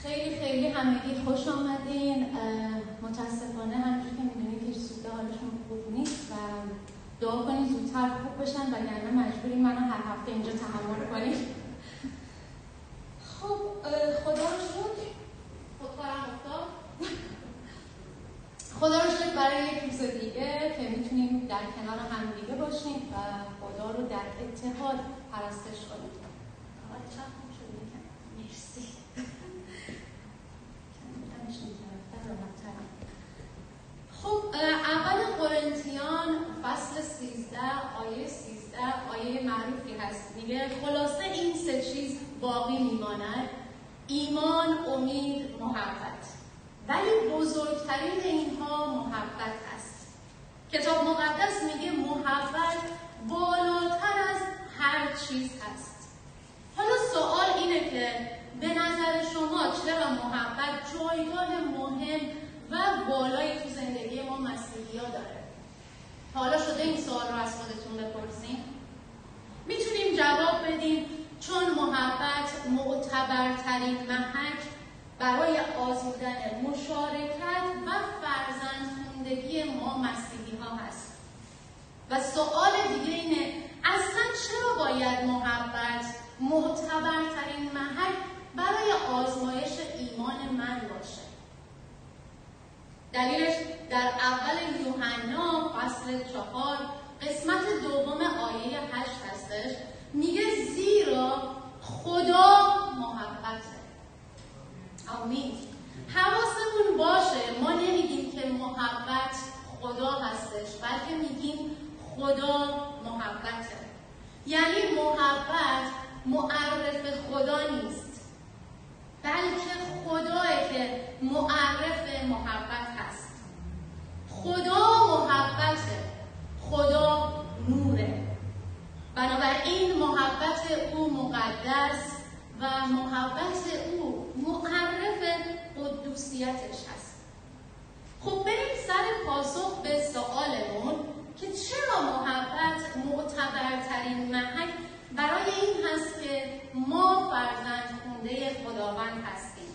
خیلی خیلی همگی خوش آمدین. متاسفانه همونجوری که میدونید که سوده حالشون خوب نیست و دعا کنید زودتر خوب بشن وگرنه مجبوریم منو هر هفته اینجا تحمل کنید. خب خدا رو شکر خودکارم افتاد. خدا رو شکر برای یک روز دیگه که میتونیم در کنار هم دیگه باشیم و خدا رو در اتحاد پرستش کنیم. حالا چند خوب شد میکنم. مرسی. خب اول قرنتیان فصل 13 آیه 13 آیه معروفی هست، میگه خلاصه این سه چیز باقی میماند: ایمان، امید، محبت، ولی بزرگترین اینها محبت است. کتاب مقدس میگه محبت بالاتر از هر چیز هست. حالا سوال اینه که به نظر شما چرا محبت جایگاه مهم و بالایی تو زندگی ما مسیحی‌ها داره؟ حالا شده این سوال رو از خودتون بپرسین؟ میتونیم جواب بدیم چون محبت معتبرترین محک برای آزمودن مشارکت و فرزندخواندگی ما مسیحی‌ها هست. و سوال دیگه اینه اصلا چرا باید محبت معتبرترین محک برای آزمایش ایمان من باشه؟ دلیلش در اول یوحنا فصل 4 قسمت دوم آیه 8 هستش، میگه زیرا خدا محبته. آمین. حواسمون باشه ما نمیگیم که محبت خدا هستش، بلکه میگیم خدا محبته. یعنی محبت معرف خدا نیست، بلکه خدایی که معرف محبت هست. خدا محبته، خدا نوره. بنابراین محبت او مقدس و محبت او معرف قدوسیتش هست. خب بریم سر پاسخ به سوالمون که چرا محبت معتبرترین محک برای این هست که ما فرزندخوانده خداوند هستیم.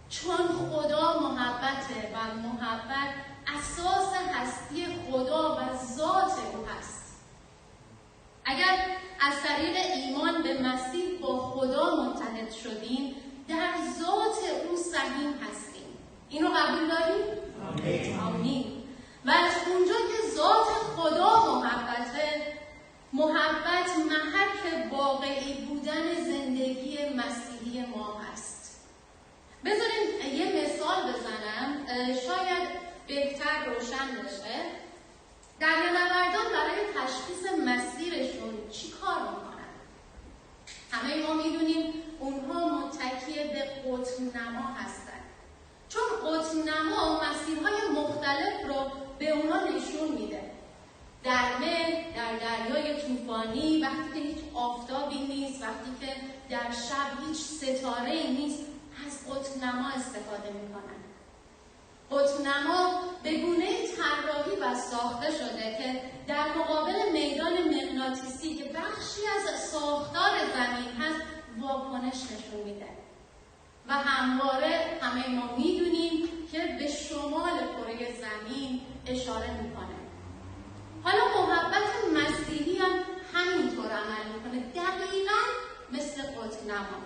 چون خدا محبته و محبت اساس هستی خدا و ذات او هست. اگر از طریق ایمان به مسیح با خدا متحد شدیم، در ذات او سهیم هستیم. اینو قبول داریم؟ آمین. آمین. و از اونجا که ذات خدا محبته، محبت محک واقعی بودن زندگی مسیحی ما هست. بذارین یه مثال بزنم شاید بهتر روشن بشه. دریانوردان برای تشخیص مسیرشون چی کار میکنن؟ همه ما میدونیم اونها متکی به قطب‌نما هستن، چون قطب‌نما مسیرهای مختلف رو به اونها نشون میده. در مه، در دریای طوفانی، وقتی که هیچ آفتابی نیست، وقتی که در شب هیچ ستاره‌ای نیست، از قطب‌نما استفاده میکنن. قطب‌نما به گونه‌ای طراحی و ساخته شده که در مقابل میدان مغناطیسی که بخشی از ساختار زمین هست واکنش نشون میده. و همواره همه ما میدونیم که به شمال کره زمین اشاره میکنه. حالا محبت مسیحی هم همینطور عمل میکنه، دقیقاً مثل قطب‌نما.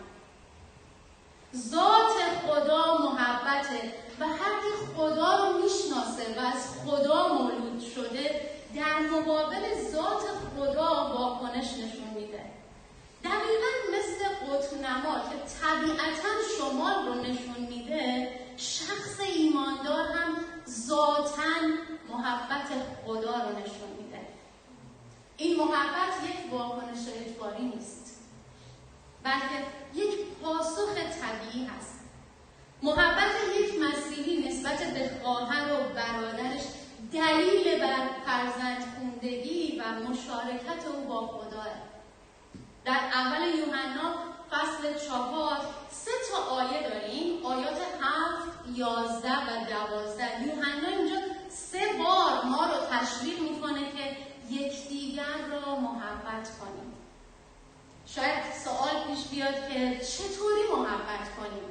ذات خدا محبته و هر کی خدا رو میشناسه و از خدا مولود شده در مقابل ذات خدا واکنش نشون میده. دقیقاً مثل قطب‌نما که طبیعتاً شمال رو نشون میده، شخص ایماندار هم ذاتاً محبت خدا رو نشون میده. این محبت یک واکنش اجباری نیست، بلکه یک پاسخ طبیعی هست. محبت یک مسیحی نسبت به خواهر و برادرش دلیل بر فرزندخواندگی و مشارکت او با خداه. در اول یوحنا فصل 4 3 آیه داریم، آیات 7، 11 و 12. یوحنا اینجا 3 بار ما رو تشویق میکنه که یکدیگر را محبت کنیم. شاید سوال پیش بیاد که چطوری محبت کنیم؟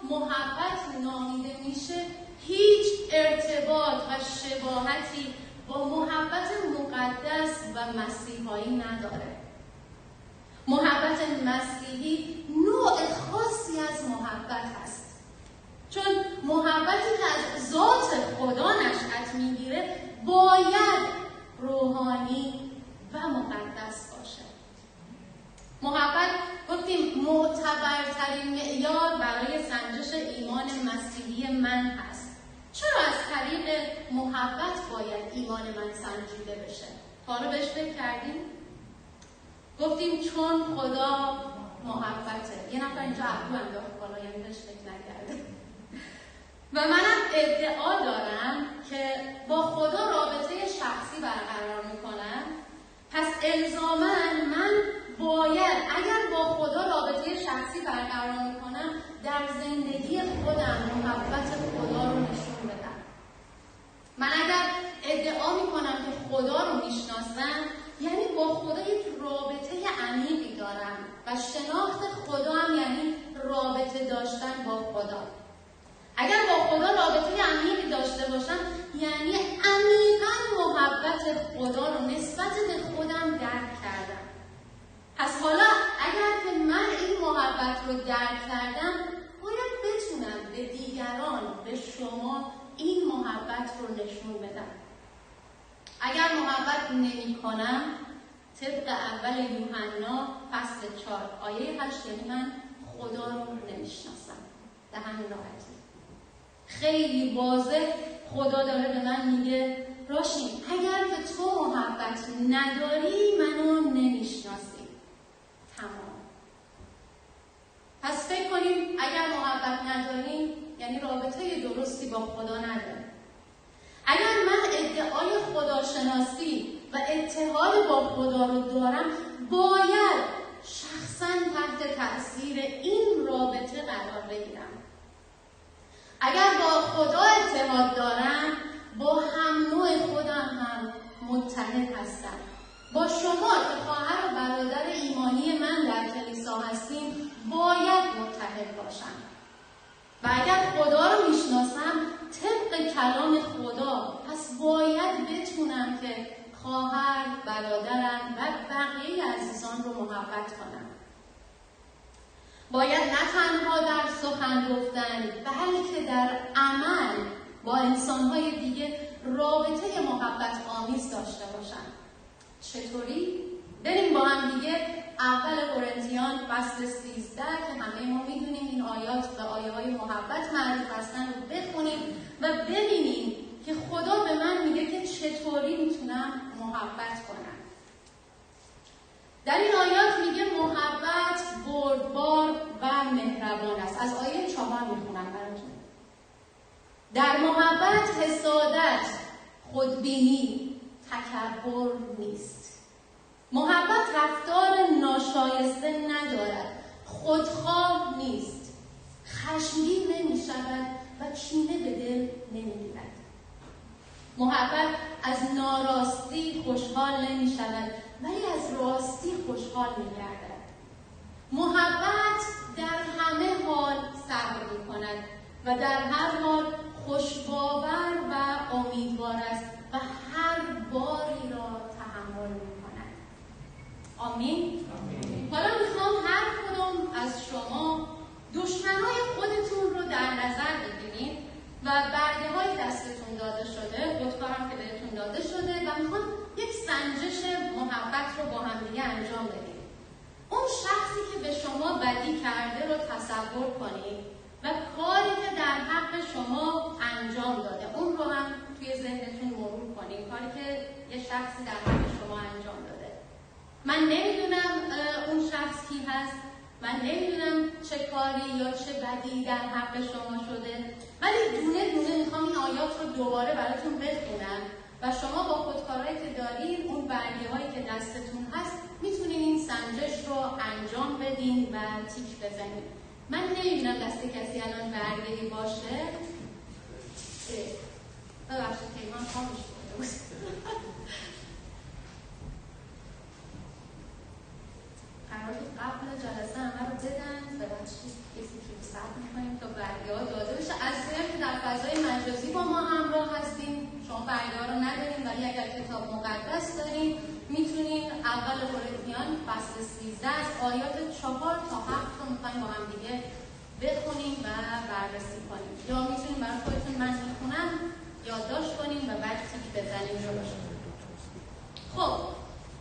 محبت نامیده میشه هیچ ارتباط و شباهتی با محبت مقدس و مسیحایی نداره. محبت مسیحی نوع خاصی از محبت هست، چون محبتی که از ذات خدا نشأت میگیره باید روحانی و مقدس باشه. محبت گفتیم معتبرترین معیار برای سنجش ایمان مسیحی من هست. چرا از طریق محبت باید ایمان من سنجیده بشه؟ حالا بهش فکر کردیم؟ گفتیم چون خدا محبته. یه نفر اینجا ابرو انداخت بالا، یعنی بهش فکر نکرده. و منم ادعا دارم که با خدا رابطه شخصی برقرار میکنم، پس الزاماً من باید اگر با خدا رابطه شخصی برقرار میکنم در زندگی خودم محبت خدا رو نشون بدم. من اگر ادعا میکنم که خدا رو میشناسم، یعنی با خدا یک رابطه عمیقی دارم و شناخت خدا هم یعنی رابطه داشتن با خدا. اگر با خدا رابطه عمیقی داشته باشم یعنی عمیقاً محبت خدا رو نسبت به خودم درک کردم. پس حالا اگر که من این محبت رو درک کردم، باید بتونم به دیگران، به شما این محبت رو نشون بدم. اگر محبت نمی کنم، طبق اول یوحنا فصل 4 آیه 8 یعنی من خدا رو نمیشناسم. به همین راحتی. خیلی واضح خدا داره به من میگه راشین اگر که تو محبت نداری منو نمیشناسی. تمام. پس فکر کنیم اگر محبت نداریم یعنی رابطه درستی با خدا نداریم. اگر من ادعای خداشناسی و اتحاد با خدا رو دارم، باید شخصاً تحت تأثیر این رابطه قرار بگیرم. اگر با خدا اتحاد دارم، با هم نوع خودم هم متحد هستم. با شما که خواهر و برادر ایمانی من در کلیسا هستیم، باید متحد باشم. و اگر خدا رو میشناسم طبق کلام خدا، پس باید بتونم که خواهر، برادرم و بقیه عزیزان رو محبت کنم. باید نه تنها در سخن گفتن بلکه در عمل با انسان‌های دیگه رابطه محبت آمیز داشته باشم. چطوری؟ بریم با هم دیگه اول قرنتیان فصل 13 که همه ما میدونیم این آیات به آیه‌های محبت معروف هستن رو بخونیم و ببینیم که خدا به من میگه که چطوری میتونم محبت کنم. در این آیات میگه محبت بردبار و مهربان است. از آیه 4 میخونم براتون. در محبت حسادت، خودبینی، تکبر نیست. محبت رفتار ناشایسته ندارد، خودخواه نیست، خشمگین نمی شود و کینه به دل نمی گیرد. محبت از ناراستی خوشحال نمی شود ولی از راستی خوشحال می گردد. محبت در همه حال صبر می کند و در هر حال خوشباور و امیدوار است و هر باری را تحمل می کند. آمین؟ حالا میخوام هر کدوم از شما دشمنای خودتون رو در نظر بگیرید و برگه های دستتون داده شده، خودکارم که بهتون داده شده و میخوام یک سنجش محبت رو با هم دیگه انجام بدید. اون شخصی که به شما بدی کرده رو تصور کنید و کاری که در حق شما انجام داده اون رو هم توی ذهنتون مرور کنید. کاری که یه شخصی در حق شما انجام داده. من نمیدونم اون شخص کی هست، من نمیدونم چه کاری یا چه بدی در حق شما شده، ولی دونه دونه میخوام این آیات رو دوباره براتون بخونم و شما با خودکارهایی که دارین، اون برگه هایی که دستتون هست، میتونین این سنجش رو انجام بدین و تیک بزنین. من نمیدونم دست کسی الان برگه‌ای باشه. ببخشید پیمان خاموش شده بود. قرار بود قبل جلسه همه رو بدن، ببخشید کسی که صبر میکنیم تا برگه‌ها داده بشه. از اینکه که در فضای مجازی با ما همراه هستیم، شما برگه‌ها رو ندارین، ولی اگر کتاب مقدس دارین میتونین اول قرنتیان فصل 13 از آیات 4 تا 7 رو میخوایم با هم دیگه بخونیم و بررسی کنیم، یا میتونین برای خودتون من میخونم یادداشت کنیم و بعد تیک بزنیم جلوش. خب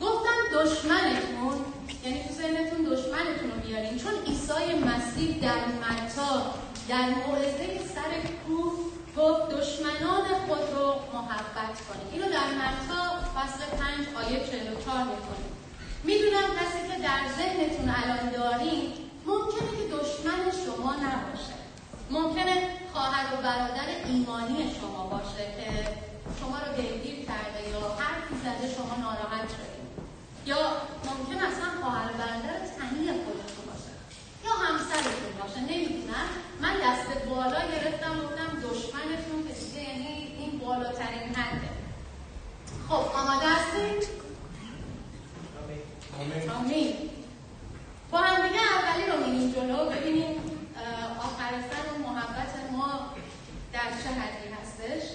گفتم دشمنتون، یعنی تو ذهنتون دشمنتون رو بیارین، چون عیسی مسیح در متی در موعظه سر کوه گفت دشمنان خود رو محبت کنید. اینو در متی فصل 5 آیه 44 میکنیم. میدونم کسی که در ذهنتون الان دارین ممکنه که دشمن شما نباشه، ممکنه خواهر و برادر ایمانی شما باشه که شما رو دلگیر کرده یا حرفی زده شما ناراحت شدید، یا ممکن اصلا خواهر و برادر تنی خودتون باشه یا همسرتون باشه، نمیدونم. من دست بالا گرفتم گفتم دشمنتون که دیگه یعنی این بالاترین حده. خب آماده هستید؟ آمین. با هم دیگه اولی رو میریم جلو، ببینیم آخر سر و محبت ما در چه حدی هستش.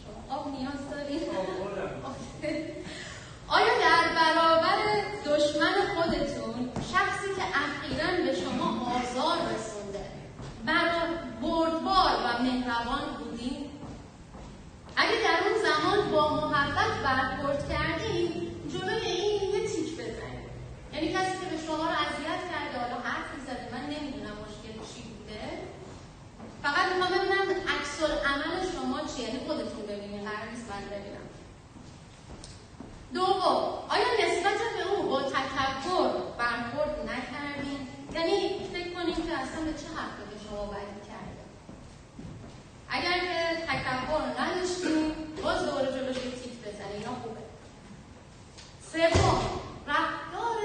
شما آب نیاز دارید؟ آیا در برابر دشمن خودتون، شخصی که اخیراً به شما آزار رسونده، بردبار و مهربان بودین؟ اگه در اون زمان با محبت برخورد کردین، جلوی این یه تیک بزنید. یعنی کسی که به شما رو اذیت کرده، حالا حرفی زده، من نمیدونم مشکل چی بوده، فقط میخوام ببینم عکس‌العمل شما چیه. یعنی خودتون ببینید، قرار نیست من ببینم. دوم، آیا نسبت به او با تکبر برخورد نکردین؟ یعنی فکر کنید که اصلا به چه حرفی به شما بدی کرده. اگر که تکبر نداشتین، باز دوباره جلوش تیک بزنید، اینا خوبه. سوم، رفتار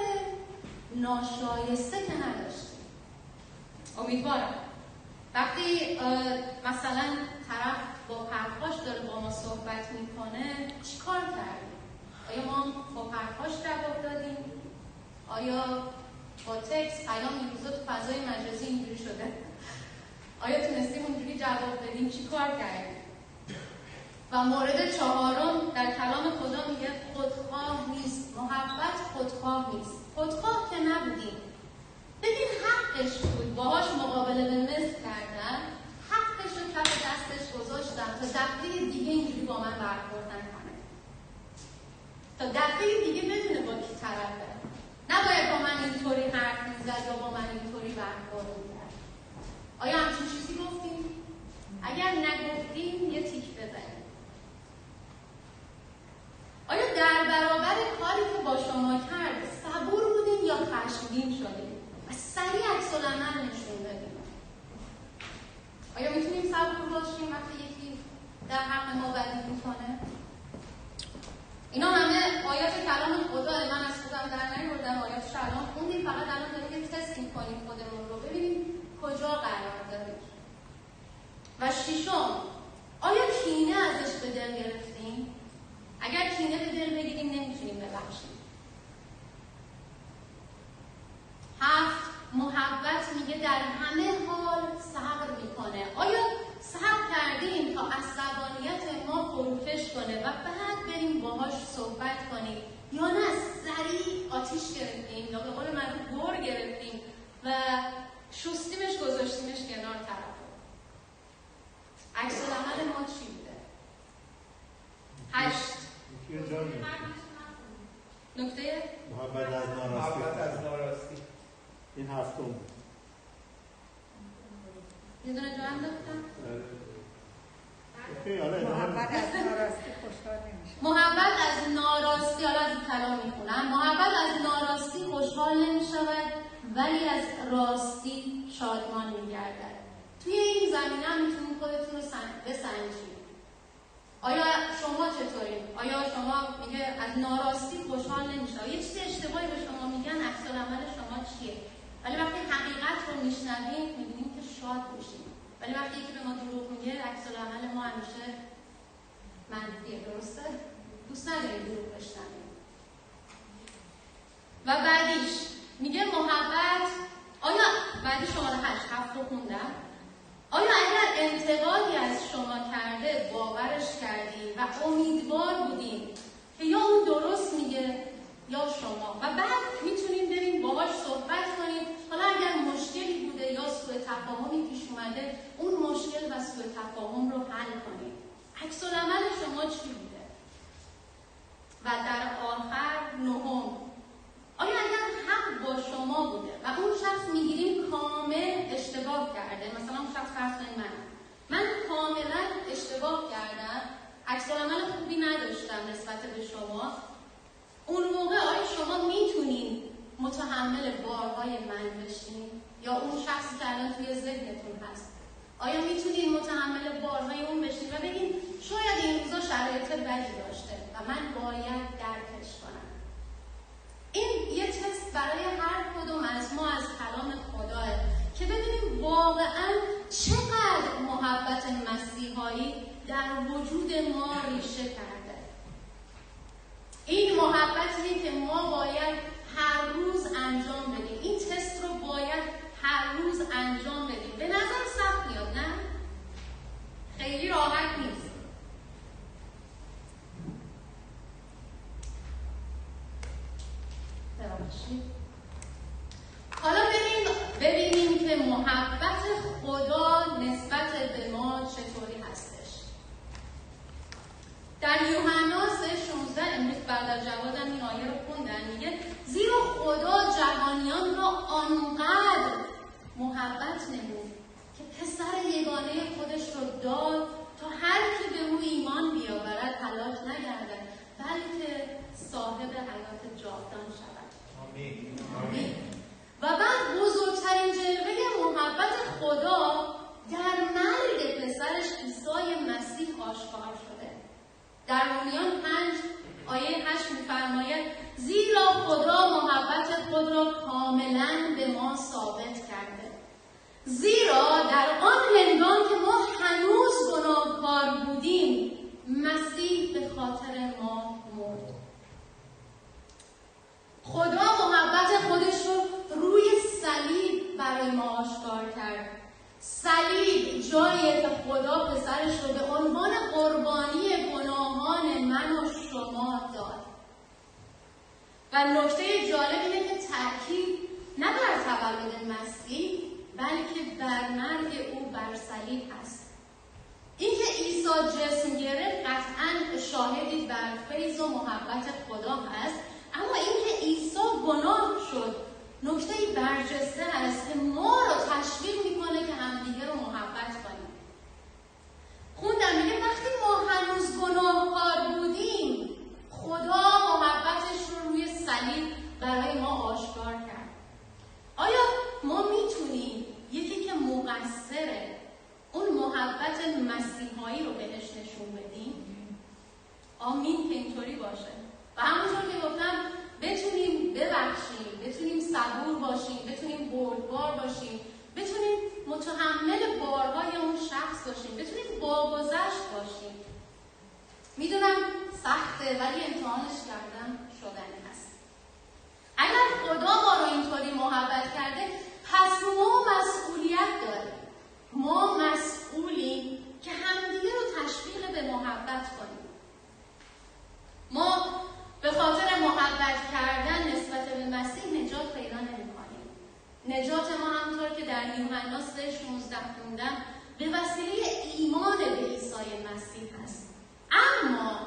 ناشایسته که نداشتین. امیدوارم وقتی مثلا طرف با پرخاش داره با ما صحبت میکنه چیکار کردیم؟ آیا ما با پرخاش جواب دادیم؟ آیا با تکست پیام این روزا تو فضای مجازی اینجوری شده؟ آیا تونستیم اونجوری جواب بدیم؟ چیکار کردیم؟ و مورد چهارم در کلام خدا میگه خودخواه نیست. محبت خودخواه نیست. خودخواه که نبودیم. ببین حقش بود، باهاش مقابله به مثل کردن، حقش رو کف دستش گذاشتم تا دفعه دیگه اینجوری با من برخورد نکنه، تا دفعه دیگه بدونه با کی طرفه. نباید با من اینطوری حرف میزد یا با من اینطوری برخورد میکرد. آیا همچین چیزی گفتیم؟ اگر نگفتیم یه تیک بزنیم. آیا در برابر کاری که با شما کرد صبور بودیم یا خشمگین شدیم؟ و سریع عکس‌العمل نشون بدیم. آیا میتونیم صبور باشیم وقتی یکی در حق ما بدی میکنه؟ اینا همه آیات کلام خدا، من از خودم در نیاوردم، آیاتش الان خوندیم، فقط الان داریم تست میکنیم خودمون رو، ببینیم کجا قرار داریم. و ششم، آیا کینه ازش به دل گرفتیم؟ اگر کینه به دل بگیریم نمیتونیم ببخشیم. 7. محبت میگه در همه حال صبر میکنه. آیا صبر کردیم تا عصبانیت ما فروکش کنه و بعد بریم باهاش صحبت کنیم، یا نه سریع آتیش گرفتیم یا به قول معروف گور گرفتیم و شستیمش گذاشتیمش کنار طرف؟ عکس‌العمل ما چی بوده؟ 8. نکته محبت از ناراستی. این هفتم بود. یه دونه جا انداختم. محبت از ناراستی خوشحال نمیشه. محبت از ناراستی، حالا از این کلام میخونم، محبت از ناراستی خوشحال نمیشود ولی از راستی شادمان میگردد. توی این زمینه هم میتونید خودتون رو بسنجید. آیا شما چطورید؟ آیا شما میگه از ناراستی خوشحال نمیشه؟ یه چیز اشتباهی به شما میگن، عکس‌العمل شما چیه؟ ولی وقتی حقیقت رو میشنویم میبینیم که شاد میشیم. ولی وقتی یکی به ما دروغ میگه، عکس‌العمل ما همیشه منفیه. درسته؟ دوست نداریم دروغ بشنویم. و بعدیش میگه محبت آیا بعد شماره 7 رو خوندم؟ آیا اگر انتقادی از شما کرده باورش کردین و امیدوار بودین که یا اون درست میگه یا شما و بعد میتونین برین باهاش صحبت کنین، حالا اگر مشکلی بوده یا سوء تفاهمی پیش اومده اون مشکل و سوء تفاهم رو حل کنین. عکس العمل شما چی بوده؟ و در آخر نهم، آیا اگر حق با شما بوده و اون شخص میگیریم کامل اشتباه کرده، مثلا اون شخص فرض کنید من کاملا اشتباه کردم، عکس العمل خوبی نداشتم نسبت به شما، اون موقع آیا شما میتونین متحمل بارهای من بشین؟ یا اون شخصی که الان توی ذهنتون هست آیا میتونین متحمل بارهای اون بشین و بگین شاید این روزا شرایط بدی داشته و من باید درکش کنم؟ این یه تست برای هر کدوم از ما از کلام خداه که ببینیم واقعا چقدر محبت مسیحایی در وجود ما ریشه کرده. این محبتیه که ما باید هر روز انجام بدیم. این تست رو باید هر روز انجام بدیم. به نظر سخت میاد نه؟ خیلی راحت نیست. حالا ببینیم که محبت خدا نسبت به ما چطوری هستش. در یوحنا 3:16 امروز بعد از جوادم این آیه رو خوندن، میگه زیرا خدا جهانیان را آنقدر محبت نمود که پسر یگانه خودش رو داد تا هر کی به او ایمان بیاورد هلاک نگردد بلکه صاحب حیات جاودان شود. آمین. آمین. و بعد بزرگترین جلوه محبت خدا در مرگ پسرش عیسی مسیح آشکار شده. در رومیان 5 آیه 8 می‌فرماید زیرا خدا محبت خود را کاملاً به ما ثابت کرده، زیرا در آن هنگام که ما هنوز گناهکار بودیم مسیح به خاطر ما مرد. خدا محبت خودش رو روی صلیب برای ما آشکار کرد. صلیب جاییه که خدا پسرش رو به عنوان قربانی گناهان من و شما داد. و نکته جالب اینه که تأکید نه بر تولد مسیح بلکه بر مرگ او بر صلیب هست. اینکه عیسی جسم گرفت قطعاً شاهدی بر فیض و محبت خدا هست، اما اینکه عیسی گناه شد نکته‌ای برجسته هست که ما رو تشویق میکنه که همدیگه رو محبت کنیم. خوندم میگه وقتی ما هنوز گناهکار بودیم خدا محبتش رو روی صلیب برای ما آشکار کرد. آیا ما میتونیم یکی که مقصره اون محبت مسیحایی رو بهش نشون بدیم؟ آمین که اینطوری باشه و همونطور که گفتم بتونیم ببخشیم، بتونیم صبور باشیم، بتونیم بردبار باشیم، بتونیم متحمل بارهای اون شخص باشیم، بتونیم باگذشت باشیم. میدونم سخته ولی امتحانش کردن شدنی هست. اگر خدا ما رو اینطوری محبت کرده پس ما مسئولیت داریم. ما مسئولیم که همدیگه رو تشویق به محبت کنیم. ما به خاطر محبت کردن نسبت به مسیح نجات پیدا نمی‌کنیم. نجات ما همونطور که در یوحنا 3:16 خوندم به وسیله ایمان به عیسی مسیح هست. اما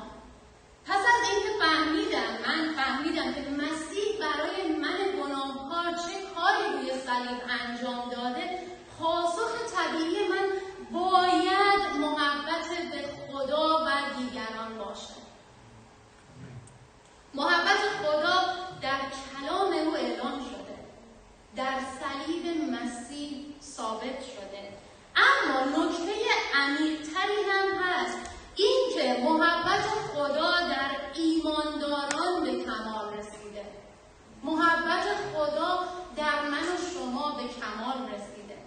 پس از اینکه من فهمیدم که مسیح برای من گناهکار چه کاری روی صلیب انجام داده، پاسخ طبیعی من باید محبت به خدا و دیگران باشه. محبت خدا در کلام او اعلام شده، در صلیب مسیح ثابت شده. اما نکته عمیق‌تری هم هست، این که محبت خدا در ایمانداران به کمال رسیده. محبت خدا در من و شما به کمال رسیده.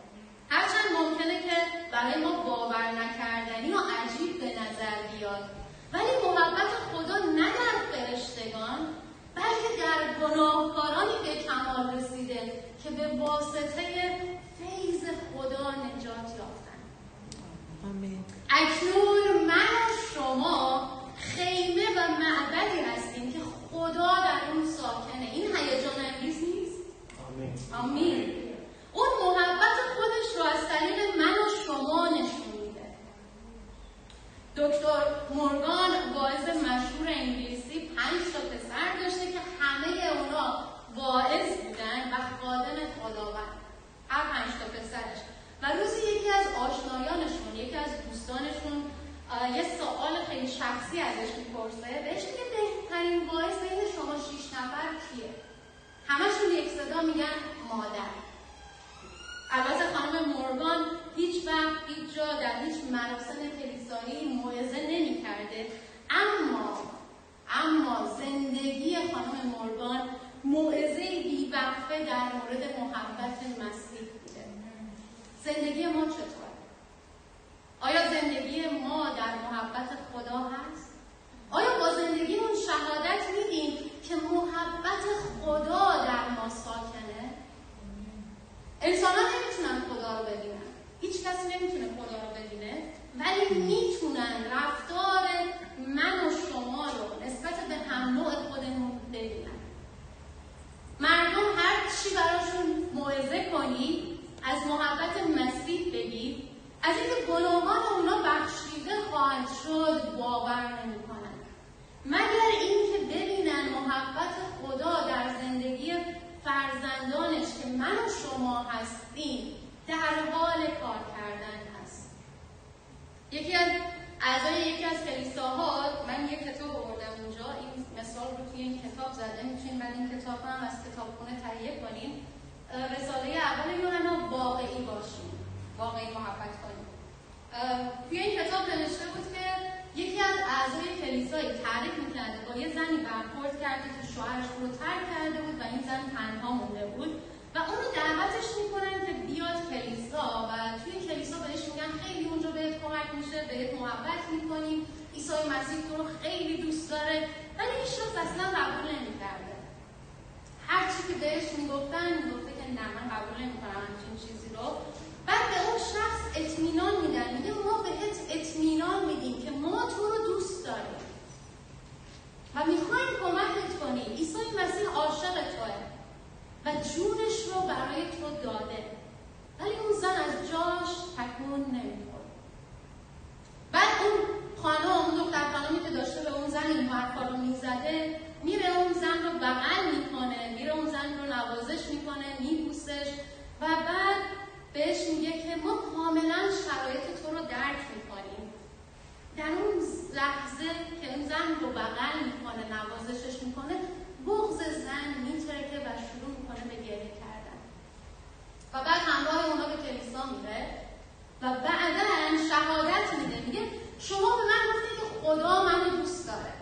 هرچند ممکنه که برای ما باور نکردنی و عجیب به نظر بیاد، ولی محبت خدا نه در فرشتگان بلکه در گناهکارانی به کمال رسیده که به واسطه شخصی ازش میپرسه، بهش میگه بهترین باعث بین شما 6 نفر کیه؟ همشون یک صدا میگن مادر. البته خانم مورگان هیچ وقت هیچ جا در هیچ مراسم کلیسایی موعظه نمی‌کرده، اما زندگی خانم مورگان موعظه بی‌وقفه در مورد محبت مسیح بوده. زندگی ما چطوره؟ آیا زندگی ما در محبت خدا هست؟ آیا با زندگیمون شهادت میدیم که محبت خدا در ما ساکنه؟ انسان ها نمیتونن خدا رو ببینن، هیچ کسی نمیتونه خدا رو ببینه، ولی میتونن رفتار من و شما رو نسبت به هم نوع خودمون ببینن. مردم هر چی براشون موعظه کنی، از محبت مسیح بگی، از اینکه گناهان اونا بخشیده خواهد شد باور نمیکنن، مگر اینکه ببینن محبت خدا در زندگی فرزندانش که من و شما هستیم در حال کار کردن هست. یکی از اعضای یکی از کلیساها، من یک کتاب آوردم اونجا، این مثال رو توی این کتاب زده، میتونید بعد این کتاب هم از کتابخونه تهیه کنین. رساله اول یوحنا واقعی باشیم، واقعی محبت کنیم. توی این کتاب نوشته بود که یکی از اعضای کلیسایی تعریف می‌کرده با یه زنی برخورد کرده که شوهرش رو ترک کرده بود و این زن تنها مونده بود و اون رو دعوتش میکنن که بیاد کلیسا و توی کلیسا بهش میگن خیلی اونجا بهت کمک میشه، بهت محبت میکنیم، عیسی مسیح تو رو خیلی دوست داره، ولی هیچ شخص اصلا قبول نمیکرده. هر چی که بهش میگفتن میگفته که نه من قبول نمیکنم همچین چیزی رو. بعد به اون شخص اطمینان میدن، میگه ما بهت اطمینان میدیم که ما تو رو دوست داریم و میخوایم کمکت کنیم. عیسی مسیح عاشق توه و جونش رو برای تو داده، ولی اون زن از جاش تکون نمیخوره. بعد اون دختر خانمی که داشته به اون زن این حرفا رو میزده، میره اون زن رو بغل میکنه، میره اون زن رو نوازش میکنه، میبوسش و بعد بهش میگه که ما کاملا شرایط تو رو درک میکنیم. در اون لحظه که اون زن رو بغل میکنه، نوازشش میکنه، بغض زن میترکه و شروع میکنه به گریه کردن و بعد همراه اونا به کلیسا میره و بعداً شهادت میده، میگه شما به من گفتید که خدا منو دوست داره،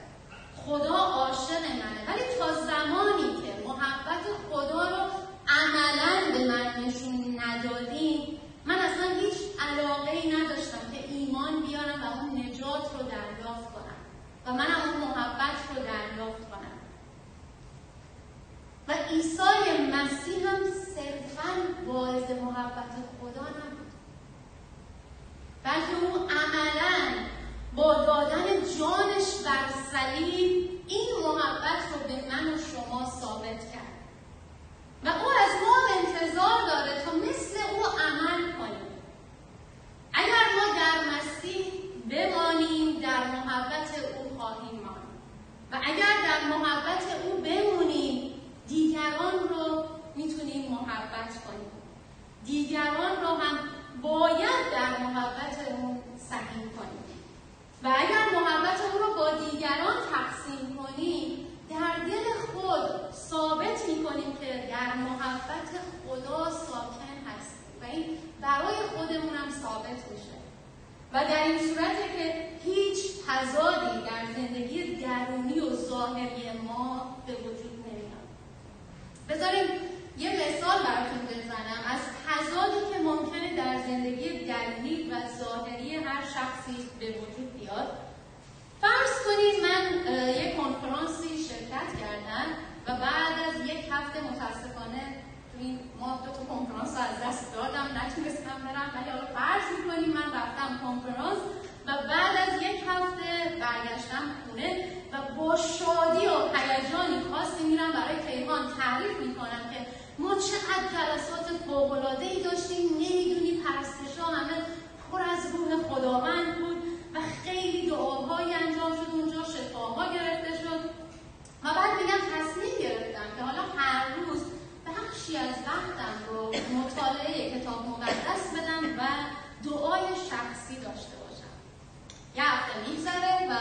خدا عاشق منه، ولی تا زمانی که محبت خدا رو عملاً به من نشون ندادین، من اصلا هیچ علاقه‌ای نداشتم که ایمان بیارم و اون نجات رو دریافت کنم و منم اون محبت رو دریافت کنم. و عیسی مسیح هم صرفاً باعث محبت خدا نبود، بلکه او عملاً با دادن جانش بر صلیب این محبت رو به من و شما ثابت کرد و او از ما انتظار داره تا مثل او عمل کنیم. اگر ما در مسیح بمانیم در محبت او خواهیم ماند و اگر در محبت او بمونیم دیگران رو میتونیم محبت کنیم، دیگران رو هم باید در محبت اون سهیم کنیم و اگر محبت اون رو با دیگران تقسیم کنیم در دل خود ثابت میکنیم که در محبت خدا ساکن هستیم و این برای خودمون هم ثابت میشه و در این صورته که هیچ تضادی در زندگی درونی و ظاهری ما به وجود نمیاد. بذاریم یه مثال براتون بزنم از تضادی که ممکنه در زندگی درونی و ظاهری هر شخصی به وجود بیاد. فرض کنید من یک کنفرانسی شرکت کردم و بعد از یک هفته متاسفانه تو این ماه 2 کنفرانس از دست دادم، نتونستم برم، ولی حالا فرض می‌کنیم من رفتم کنفرانس و بعد از یک هفته برگشتم خونه و با شادی و هیجانی خاصی میرم برای کیهان تعریف میکنم که ما چقدر جلسات فوق‌العاده‌ای داشتیم، نمیدونی پرستش‌ها همه پر از روح خداوند بود و خیلی دعاهای انجام شد اونجا، شفاها گرفته شد و بعد میگم تصمیم گرفتم که حالا هر روز بخشی از وقتم رو مطالعه کتاب مقدس بدم و دعای شخصی داشته باشم. یه هفته میگذره و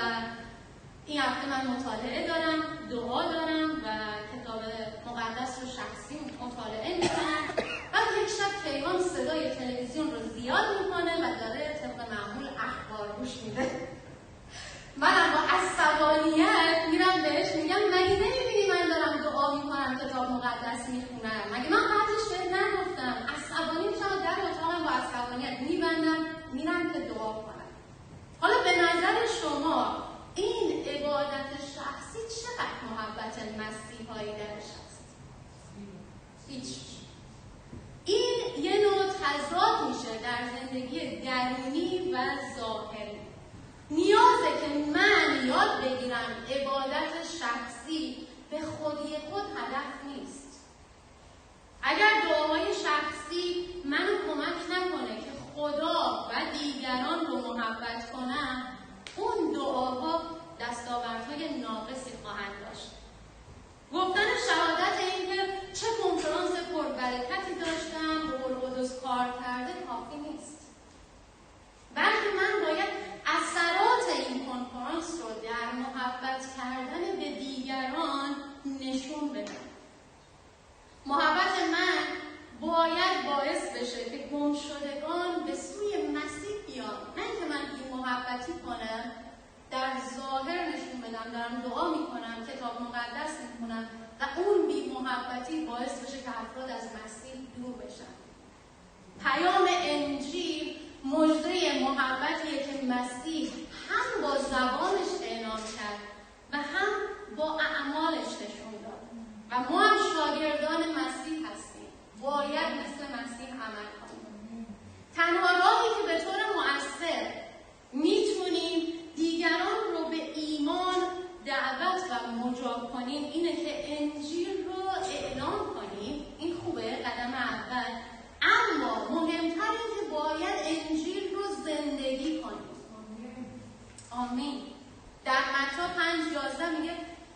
این هفته من مطالعه دارم، دعا دارم و کتاب مقدس رو شخصی مطالعه میکنم. بعد یک شب کیوان صدای تلویزیون رو زیاد میکنه و داره طبق معمول اخبار گوش میده. منم با عصبانیت میرم بهش میگم مگه نمیبینی من دارم دعا میکنم، کتاب مقدس میخونم؟ مگه من قبلش بهت نگفتم؟ عصبانی میشم، در اتاقم با عصبانیت میبندم میرم که دعا کنم. حالا به نظر شما این عبادت شخصی چقدر محبت مسیحایی درش هست؟ هیچ. این یه نوع تضاد میشه در زندگی درونی و ظاهری. نیازه که من یاد بگیرم عبادت شخصی به خودی خود هدف نیست. اگر دعاهای شخصی منو کمک نکنه که خدا و دیگران رو محبت کنم، اون دعاها دستاوردهای ناقصی خواهند داشت. گفتن شهادت این که چه کنفرانس پربرکتی داشتم، روح القدس کار کرده کافی نیست. بلکه من باید اثرات این کنفرانس رو در محبت کردن به دیگران نشون بدم. محبت من باید باعث بشه که گمشدگان به سوی مسیح بیان، نه اینکه من بی محبتی کنم، در ظاهر نشون بدم دارم دعا میکنم، کتاب مقدس میخونم و اون بی محبتی باعث بشه که افراد از مسیح دور بشن. پیام انجیل مژده محبتیه که مسیح هم با زبانش اعلام کرد و هم با اعمالش نشون داد و ما هم شاگردان مسیح هستیم، باید مثل مسیح عمل کنیم. تنها راهی که به طور مؤثر میتونیم دیگران رو به ایمان دعوت و مجاب کنیم اینه که انجیل رو اعلام کنیم. این خوبه، قدم اول. اما مهمتر این که باید انجیل رو زندگی کنیم. آمین. در متی 5:11 میگه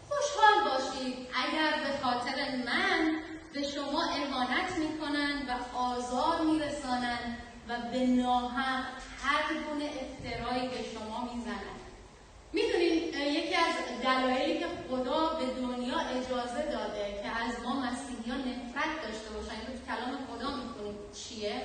خوشحال باشید اگر به خاطر من به شما اهانت میکنن و آزار میرسانن و به ناحق هر گونه افترایی به شما میزنن. میدونید یکی از دلایلی که خدا به دنیا اجازه داده که از ما مسیحیان نفرت داشته باشن، که تو کلام خدا میخونیم چیه؟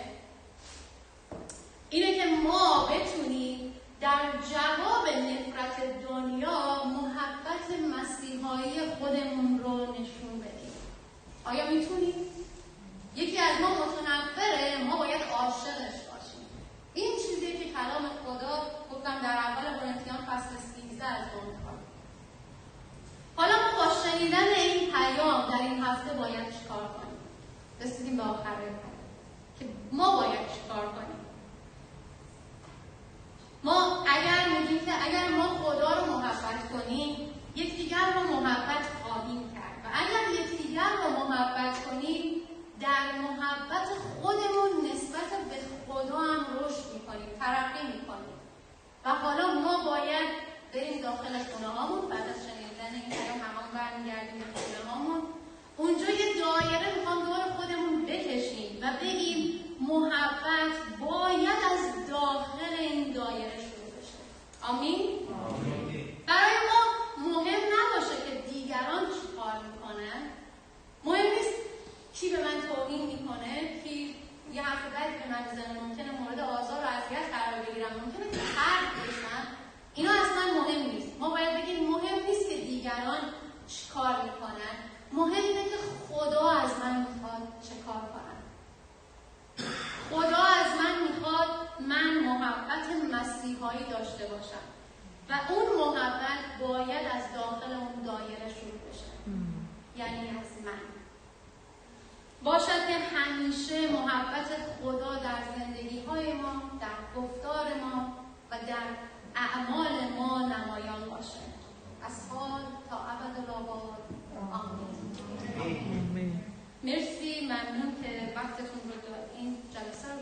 اینه که ما بتونیم در جواب نفرت دنیا محبت مسیحایی خودمون رو نشون بدیم. آیا میتونیم؟ یکی از ما متنفره، ما باید عاشقش باشیم. این چیزیه که کلام خدا گفتم در اول قرنتیان فصل 13 از ما میخواد. حالا ما با شنیدن این پیام در این هفته باید چیکار کنیم؟ رسیدیم به آخر پیام که ما باید چیکار کنیم. ما اگر میگیم که اگر ما خدا رو محبت کنیم، یکدیگر رو محبت خواهیم کرد و اگر یکدیگر رو محبت کنیم، در محبت خودمون نسبت به خدا هم رشد میکنیم، ترقی میکنیم. و حالا ما باید بریم داخل خونه هامون، بعد از شنیدن این پیام همان برمیگردیم به خونه هامون. اونجا یه دایره میخوام دور خودمون بکشیم و بگیم محبت باید از داخل این دایره شروع بشه. آمین؟ برای ما مهم نباشه که دیگران چی کار میکنن. مهم نیست کی به من توهین میکنه، کی یه حرف بدی به من میزنه، ممکنه مورد آزار و اذیت قرار بگیرم، ممکنه که حرف بشم. اینا اصلا مهم نیست. ما باید بگیم مهم نیست که دیگران چی کار میکنن، مهم اینه که خدا از من میخواد چه کار کنم. خدا از من میخواد من محبت مسیحایی داشته باشم و اون محبت باید از داخل اون دایره شروع بشه. یعنی از من باشد که همیشه محبت خدا در زندگی های ما، در گفتار ما و در اعمال ما نمایان باشه. از حال تا ابدالآباد. آمین. مرسی، ممنون که وقتتون رو دادین. جلسه رو